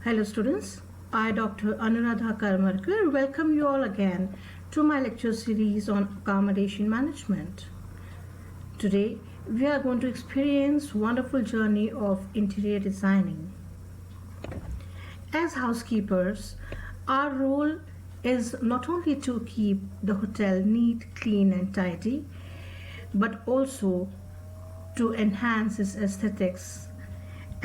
Hello students, I Dr. Anuradha Karmarkar welcome you all again to my lecture series on accommodation management. Today we are going to experience wonderful journey of interior designing. As housekeepers, our role is not only to keep the hotel neat, clean and tidy, but also to enhance its aesthetics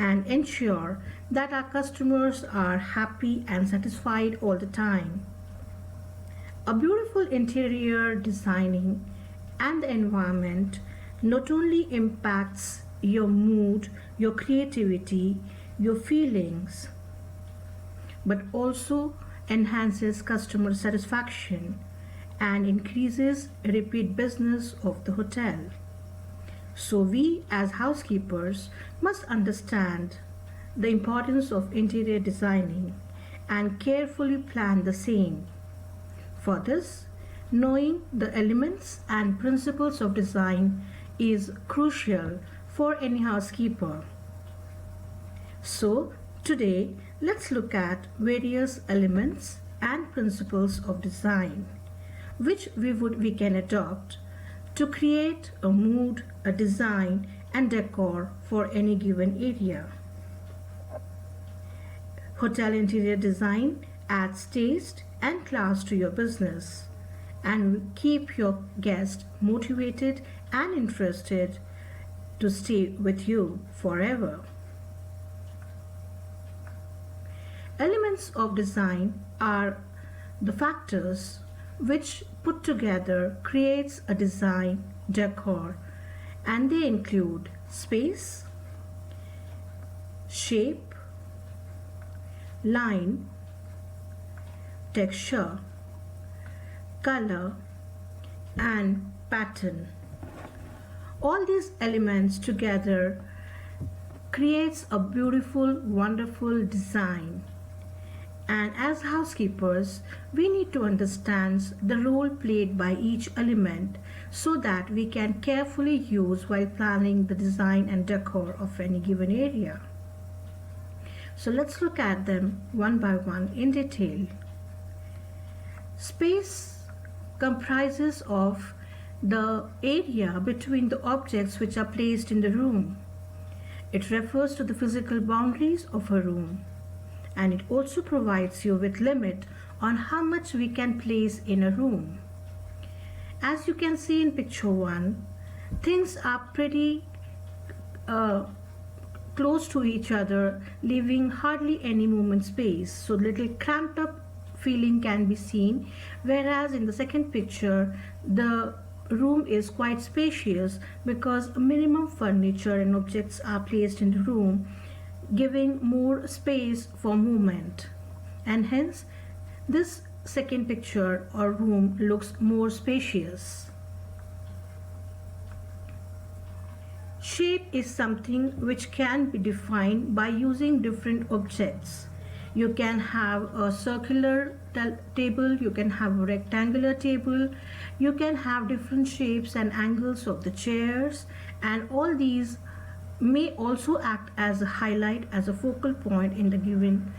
and ensure that our customers are happy and satisfied all the time. A beautiful interior designing and the environment not only impacts your mood, your creativity, your feelings, but also enhances customer satisfaction and increases repeat business of the hotel. So we as housekeepers must understand the importance of interior designing and carefully plan the same. For this, knowing the elements and principles of design is crucial for any housekeeper. So today, let's look at various elements and principles of design which we can adopt to create a mood, a design and decor for any given area. Hotel interior design adds taste and class to your business and will keep your guests motivated and interested to stay with you forever. Elements of design are the factors which put together creates a design decor, and they include space, shape, line, texture, color and pattern. All these elements together creates a beautiful, wonderful design. And as housekeepers, we need to understand the role played by each element so that we can carefully use while planning the design and decor of any given area. So let's look at them one by one in detail. Space comprises of the area between the objects which are placed in the room. It refers to the physical boundaries of a room. And it also provides you with limit on how much we can place in a room. As you can see in picture 1, things are pretty close to each other, leaving hardly any movement space, so little cramped up feeling can be seen, whereas in the second picture the room is quite spacious because minimum furniture and objects are placed in the room, giving more space for movement, and hence this second picture or room looks more spacious. Shape is something which can be defined by using different objects. You can have a circular table, you can have a rectangular table, you can have different shapes and angles of the chairs, and all these may also act as a highlight, as a focal point in the given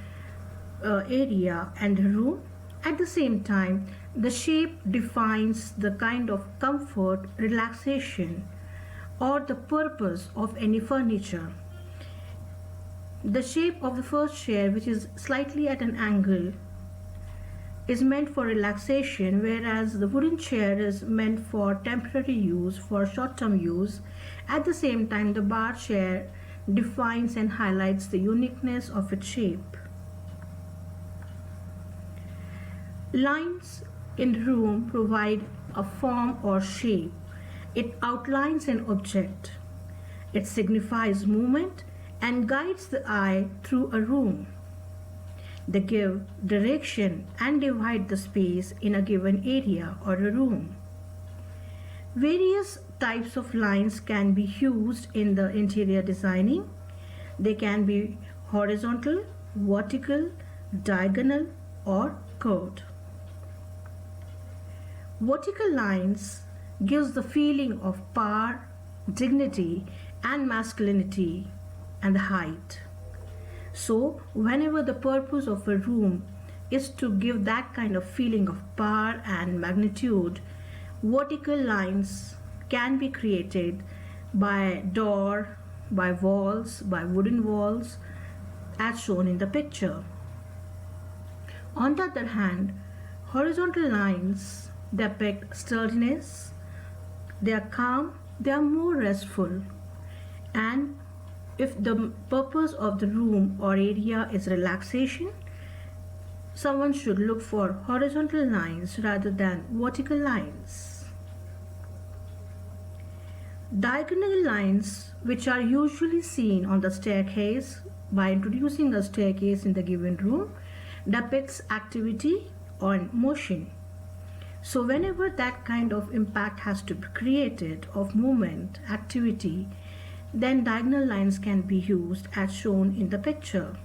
area and room. At the same time, the shape defines the kind of comfort, relaxation or the purpose of any furniture. The shape of the first chair, which is slightly at an angle, is meant for relaxation, whereas the wooden chair is meant for temporary use, for short-term use. At the same time, the bar chair defines and highlights the uniqueness of its shape. Lines in the room provide a form or shape. It outlines an object. It signifies movement and guides the eye through a room. They give direction and divide the space in a given area or a room. Various types of lines can be used in the interior designing. They can be horizontal, vertical, diagonal or curved. Vertical lines gives the feeling of power, dignity and masculinity and the height. So, whenever the purpose of a room is to give that kind of feeling of power and magnitude, vertical lines can be created by door, by walls, by wooden walls, as shown in the picture. On the other hand, horizontal lines depict sturdiness, they are calm, they are more restful, and if the purpose of the room or area is relaxation, someone should look for horizontal lines rather than vertical lines. Diagonal lines, which are usually seen on the staircase by introducing a staircase in the given room, depicts activity or motion. So whenever that kind of impact has to be created of movement, activity, then diagonal lines can be used as shown in the picture.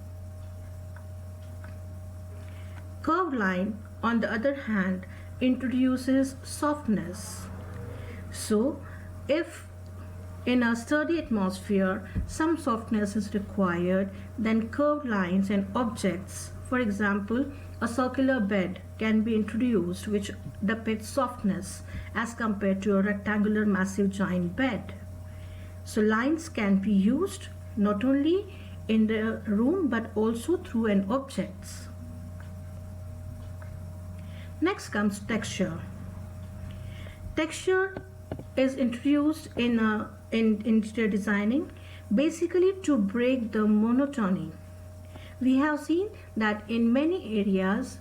Curved line, on the other hand, introduces softness. So if in a sturdy atmosphere some softness is required, then curved lines and objects, for example, a circular bed can be introduced which depicts softness as compared to a rectangular massive giant bed. So lines can be used not only in the room but also through an objects. Next comes texture. Texture is introduced in interior designing basically to break the monotony. We have seen that in many areas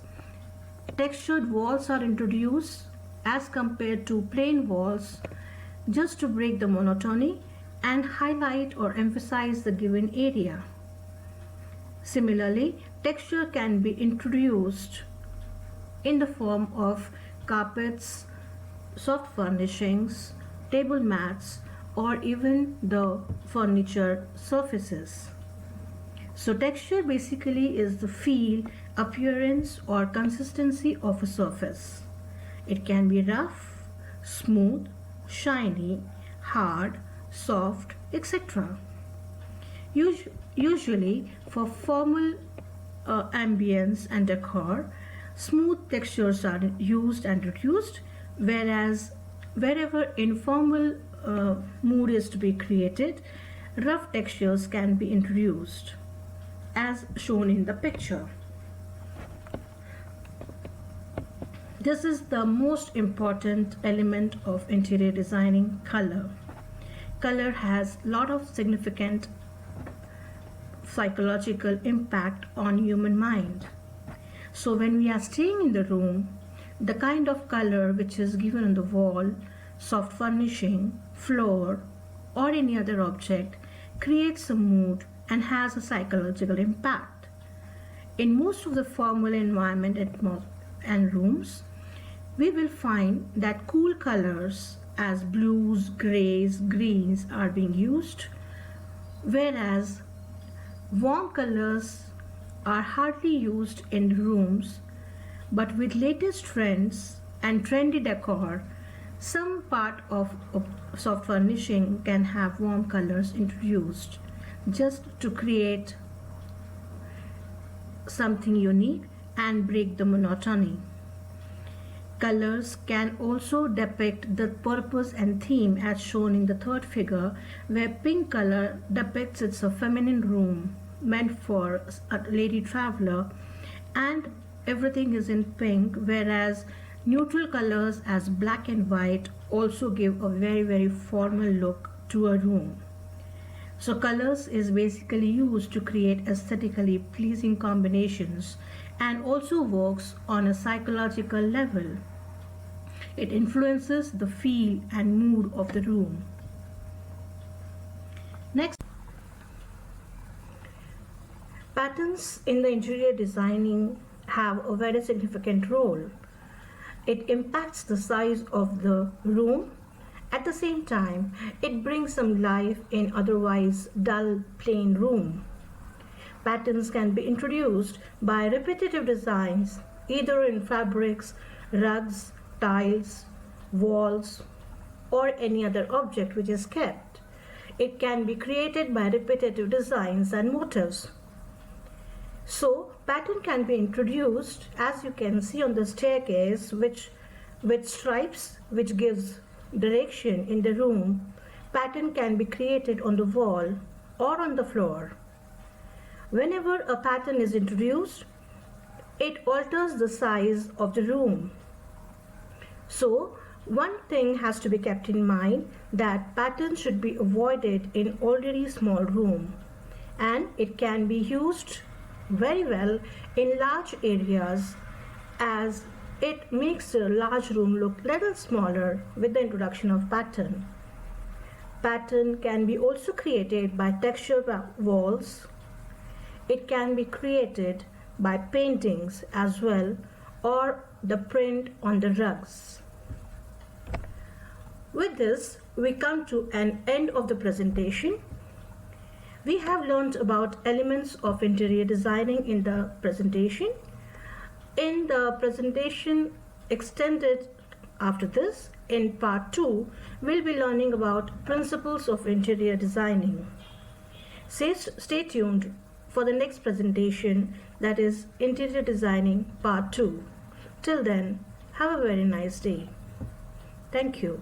textured walls are introduced as compared to plain walls just to break the monotony and highlight or emphasize the given area. Similarly, texture can be introduced in the form of carpets, soft furnishings, table mats, or even the furniture surfaces. So texture basically is the feel, appearance or consistency of a surface. It can be rough, smooth, shiny, hard, soft, etc. Usually for formal ambience and decor, smooth textures are used and reduced, whereas wherever informal mood is to be created, rough textures can be introduced as shown in the picture. This is the most important element of interior designing, color. Color has a lot of significant psychological impact on human mind. So when we are staying in the room, the kind of color which is given on the wall, soft furnishing, floor, or any other object creates a mood and has a psychological impact. In most of the formal environment and rooms, we will find that cool colors as blues, grays, greens are being used, whereas warm colors are hardly used in rooms, but with latest trends and trendy decor, some part of soft furnishing can have warm colors introduced just to create something unique and break the monotony. Colors can also depict the purpose and theme as shown in the third figure, where pink color depicts it's a feminine room meant for a lady traveler and everything is in pink, whereas neutral colors as black and white also give a very formal look to a room. So colors is basically used to create aesthetically pleasing combinations and also works on a psychological level. It influences the feel and mood of the room. Next, patterns in the interior designing have a very significant role. It impacts the size of the room. At the same time, it brings some life in otherwise dull, plain room. Patterns can be introduced by repetitive designs, either in fabrics, rugs, tiles, walls, or any other object which is kept. It can be created by repetitive designs and motifs. So pattern can be introduced, as you can see on the staircase, which with stripes which gives direction in the room. Pattern can be created on the wall or on the floor. Whenever a pattern is introduced, it alters the size of the room. So one thing has to be kept in mind, that pattern should be avoided in already small room, and it can be used very well in large areas, as it makes the large room look little smaller with the introduction of pattern. Pattern can be also created by texture walls. It can be created by paintings as well, or the print on the rugs. With this, we come to an end of the presentation. We have learned about elements of interior designing in the presentation. In the presentation extended after this, in part 2, we'll be learning about principles of interior designing. Stay tuned for the next presentation, that is interior designing part 2. Till then, have a very nice day. Thank you.